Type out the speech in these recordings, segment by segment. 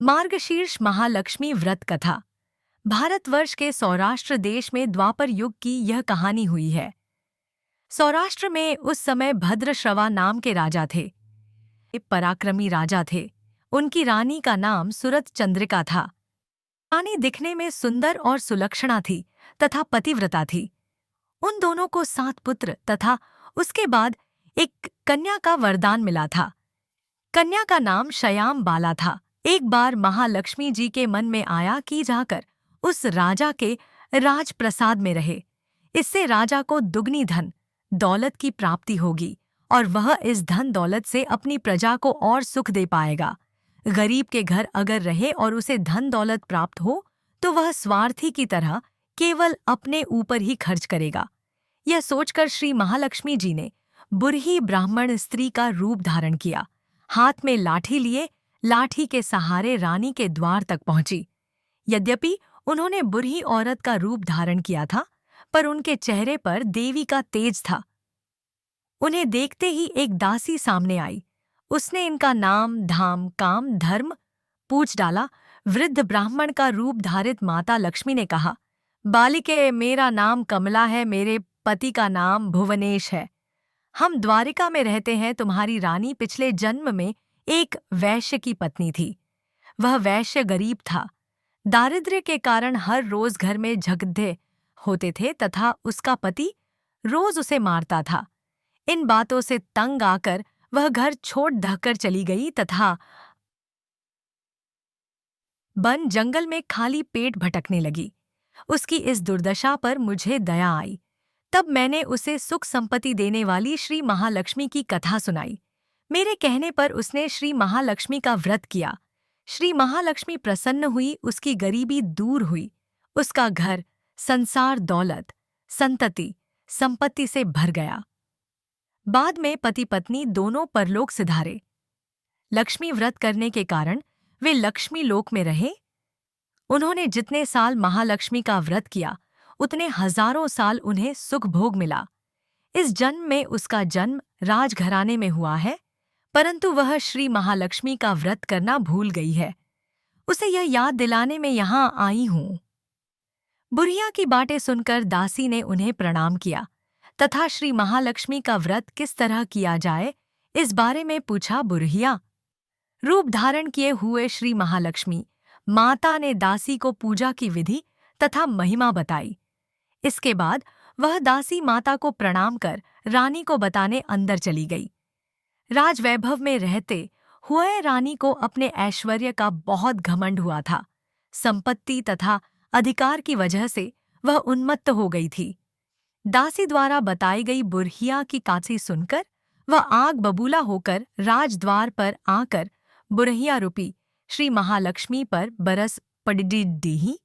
मार्गशीर्ष महालक्ष्मी व्रत कथा। भारतवर्ष के सौराष्ट्र देश में द्वापर युग की यह कहानी हुई है। सौराष्ट्र में उस समय भद्रश्रवा नाम के राजा थे। ये पराक्रमी राजा थे। उनकी रानी का नाम सुरत चंद्रिका था। रानी दिखने में सुंदर और सुलक्षणा थी तथा पतिव्रता थी। उन दोनों को 7 पुत्र तथा उसके बाद एक कन्या का वरदान मिला था। कन्या का नाम श्याम बाला था। एक बार महालक्ष्मी जी के मन में आया कि जाकर उस राजा के राजप्रसाद में रहे। इससे राजा को दुगनी धन दौलत की प्राप्ति होगी और वह इस धन दौलत से अपनी प्रजा को और सुख दे पाएगा। गरीब के घर अगर रहे और उसे धन दौलत प्राप्त हो तो वह स्वार्थी की तरह केवल अपने ऊपर ही खर्च करेगा। यह सोचकर श्री महालक्ष्मी जी ने बुरही ब्राह्मण स्त्री का रूप धारण किया। हाथ में लाठी लिए लाठी के सहारे रानी के द्वार तक पहुंची। यद्यपि उन्होंने बुरी औरत का रूप धारण किया था, पर उनके चेहरे पर देवी का तेज था। उन्हें देखते ही एक दासी सामने आई। उसने इनका नाम धाम काम धर्म पूछ डाला। वृद्ध ब्राह्मण का रूप धारित माता लक्ष्मी ने कहा, बालिके, मेरा नाम कमला है, मेरे पति का नाम भुवनेश है। हम द्वारिका में रहते हैं। तुम्हारी रानी पिछले जन्म में एक वैश्य की पत्नी थी। वह वैश्य गरीब था। दारिद्र्य के कारण हर रोज घर में झगड़े होते थे तथा उसका पति रोज उसे मारता था। इन बातों से तंग आकर वह घर छोड़ धक्कर चली गई तथा वन जंगल में खाली पेट भटकने लगी। उसकी इस दुर्दशा पर मुझे दया आई। तब मैंने उसे सुख संपत्ति देने वाली श्री महालक्ष्मी की कथा सुनाई। मेरे कहने पर उसने श्री महालक्ष्मी का व्रत किया। श्री महालक्ष्मी प्रसन्न हुई, उसकी गरीबी दूर हुई। उसका घर संसार दौलत संतति संपत्ति से भर गया। बाद में पति पत्नी दोनों परलोक सिधारे। लक्ष्मी व्रत करने के कारण वे लक्ष्मी लोक में रहे। उन्होंने जितने साल महालक्ष्मी का व्रत किया उतने हजारों साल उन्हें सुख भोग मिला। इस जन्म में उसका जन्म राजघराने में हुआ है, परंतु वह श्री महालक्ष्मी का व्रत करना भूल गई है। उसे यह याद दिलाने में यहाँ आई हूँ। बुढ़िया की बातें सुनकर दासी ने उन्हें प्रणाम किया तथा श्री महालक्ष्मी का व्रत किस तरह किया जाए इस बारे में पूछा। बुढ़िया रूप धारण किए हुए श्री महालक्ष्मी माता ने दासी को पूजा की विधि तथा महिमा बताई। इसके बाद वह दासी माता को प्रणाम कर रानी को बताने अंदर चली गई। राजवैभव में रहते हुए रानी को अपने ऐश्वर्य का बहुत घमंड हुआ था। संपत्ति तथा अधिकार की वजह से वह उन्मत्त हो गई थी। दासी द्वारा बताई गई बुढ़िया की कहानी सुनकर वह आग बबूला होकर राजद्वार पर आकर बुढ़िया रूपी श्री महालक्ष्मी पर बरस पड़ी।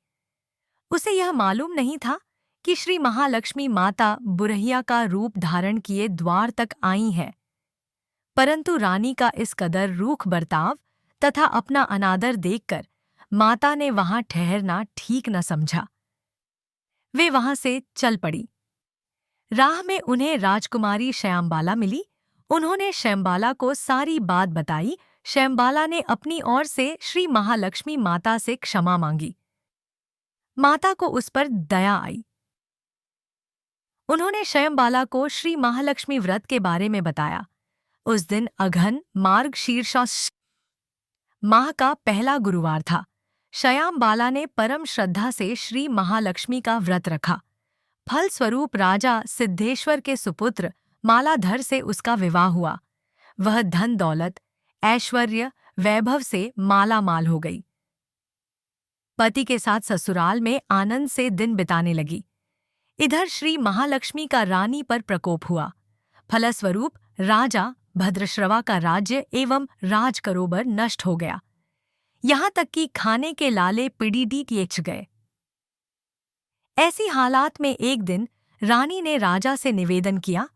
उसे यह मालूम नहीं था कि श्री महालक्ष्मी माता बुढ़िया का रूप धारण किए द्वार तक आई है, परंतु रानी का इस कदर रूख बर्ताव तथा अपना अनादर देखकर माता ने वहां ठहरना ठीक न समझा। वे वहां से चल पड़ी। राह में उन्हें राजकुमारी श्यामबाला मिली। उन्होंने श्यामबाला को सारी बात बताई। श्यामबाला ने अपनी ओर से श्री महालक्ष्मी माता से क्षमा मांगी। माता को उस पर दया आई। उन्होंने श्यामबाला को श्री महालक्ष्मी व्रत के बारे में बताया। उस दिन अघन मार्गशीर्ष माह का पहला गुरुवार था। श्यामबाला ने परम श्रद्धा से श्री महालक्ष्मी का व्रत रखा। फलस्वरूप राजा सिद्धेश्वर के सुपुत्र मालाधर से उसका विवाह हुआ। वह धन दौलत ऐश्वर्य वैभव से मालामाल हो गई। पति के साथ ससुराल में आनंद से दिन बिताने लगी। इधर श्री महालक्ष्मी का रानी पर प्रकोप हुआ। फलस्वरूप राजा भद्रश्रवा का राज्य एवं राजकरोबर नष्ट हो गया। यहाँ तक कि खाने के लाले पिड़ीडी किएच गए। ऐसी हालात में एक दिन रानी ने राजा से निवेदन किया,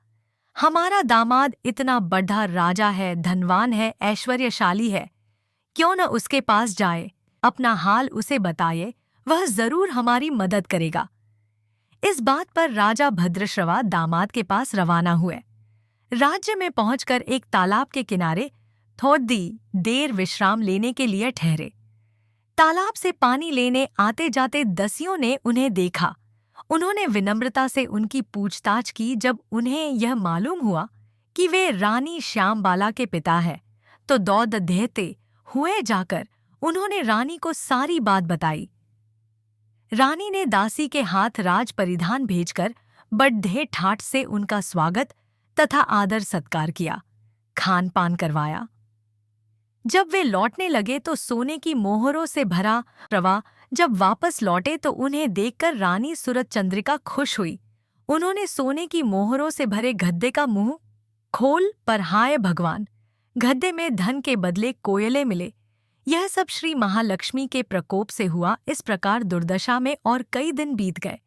हमारा दामाद इतना बड़ा राजा है, धनवान है, ऐश्वर्यशाली है, क्यों न उसके पास जाए, अपना हाल उसे बताए, वह जरूर हमारी मदद करेगा। इस बात पर राजा भद्रश्रवा दामाद के पास रवाना हुए। राज्य में पहुंचकर एक तालाब के किनारे थोड़ी देर विश्राम लेने के लिए ठहरे। तालाब से पानी लेने आते जाते दसियों ने उन्हें देखा। उन्होंने विनम्रता से उनकी पूछताछ की। जब उन्हें यह मालूम हुआ कि वे रानी श्यामबाला के पिता हैं, तो दौड़ देते हुए जाकर उन्होंने रानी को सारी बात बताई। रानी ने दासी के हाथ राज परिधान भेजकर बड़े ठाठ से उनका स्वागत तथा आदर सत्कार किया, खान पान करवाया। जब वे लौटने लगे तो सोने की मोहरों से भरा प्रवाह जब वापस लौटे तो उन्हें देखकर रानी सूरज चंद्रिका खुश हुई। उन्होंने सोने की मोहरों से भरे गद्दे का मुंह खोल पर हाय भगवान, गद्दे में धन के बदले कोयले मिले। यह सब श्री महालक्ष्मी के प्रकोप से हुआ। इस प्रकार दुर्दशा में और कई दिन बीत गए।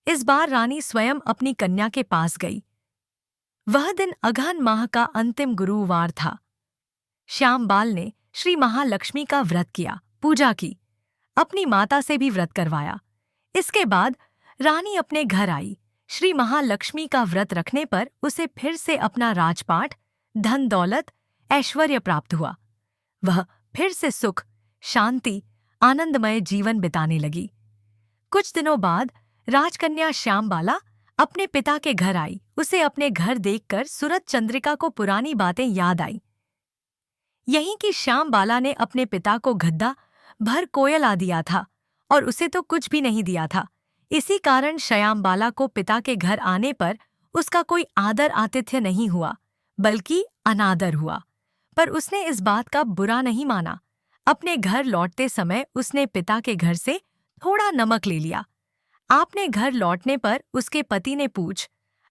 इस बार रानी स्वयं अपनी कन्या के पास गई। वह दिन अगहन माह का अंतिम गुरुवार था। श्यामबाल ने श्री महालक्ष्मी का व्रत किया, पूजा की, अपनी माता से भी व्रत करवाया। इसके बाद रानी अपने घर आई। श्री महालक्ष्मी का व्रत रखने पर उसे फिर से अपना राजपाट, धन दौलत, ऐश्वर्य प्राप्त हुआ। वह फिर से सुख, शांति, आनंदमय जीवन बिताने लगी। कुछ दिनों बाद राजकन्या श्यामबाला अपने पिता के घर आई। उसे अपने घर देखकर सूरज चंद्रिका को पुरानी बातें याद आई। यहीं कि श्यामबाला ने अपने पिता को गद्दा भर कोयला दिया था और उसे तो कुछ भी नहीं दिया था। इसी कारण श्यामबाला को पिता के घर आने पर उसका कोई आदर आतिथ्य नहीं हुआ, बल्कि अनादर हुआ। पर उसने इस बात का बुरा नहीं माना। अपने घर लौटते समय उसने पिता के घर से थोड़ा नमक ले लिया। आपने घर लौटने पर उसके पति ने पूछ,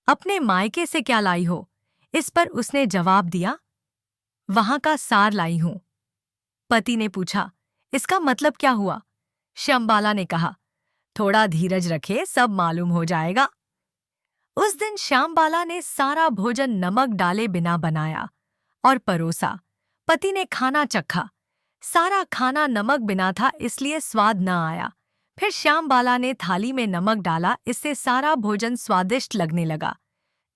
अपने मायके से क्या लाई हो? इस पर उसने जवाब दिया, वहां का सार लाई हूं। पति ने पूछा, इसका मतलब क्या हुआ? श्यामबाला ने कहा, थोड़ा धीरज रखे, सब मालूम हो जाएगा। उस दिन श्यामबाला ने सारा भोजन नमक डाले बिना बनाया और परोसा। पति ने खाना चखा। सारा खाना नमक बिना था, इसलिए स्वाद न आया। फिर श्यामबाला ने थाली में नमक डाला, इससे सारा भोजन स्वादिष्ट लगने लगा।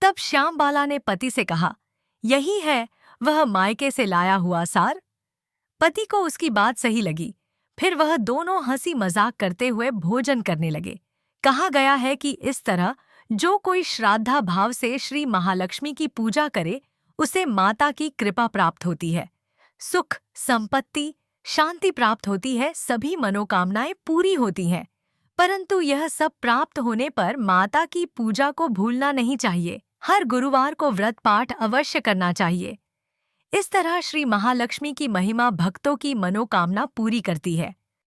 तब श्यामबाला ने पति से कहा, यही है वह मायके से लाया हुआ सार। पति को उसकी बात सही लगी। फिर वह दोनों हंसी मजाक करते हुए भोजन करने लगे। कहा गया है कि इस तरह जो कोई श्रद्धा भाव से श्री महालक्ष्मी की पूजा करे, उसे माता की कृपा प्राप्त होती है, सुख, संपत्ति, शांति प्राप्त होती है, सभी मनोकामनाएं पूरी होती हैं। परंतु यह सब प्राप्त होने पर माता की पूजा को भूलना नहीं चाहिए। हर गुरुवार को व्रत पाठ अवश्य करना चाहिए। इस तरह श्री महालक्ष्मी की महिमा भक्तों की मनोकामना पूरी करती है।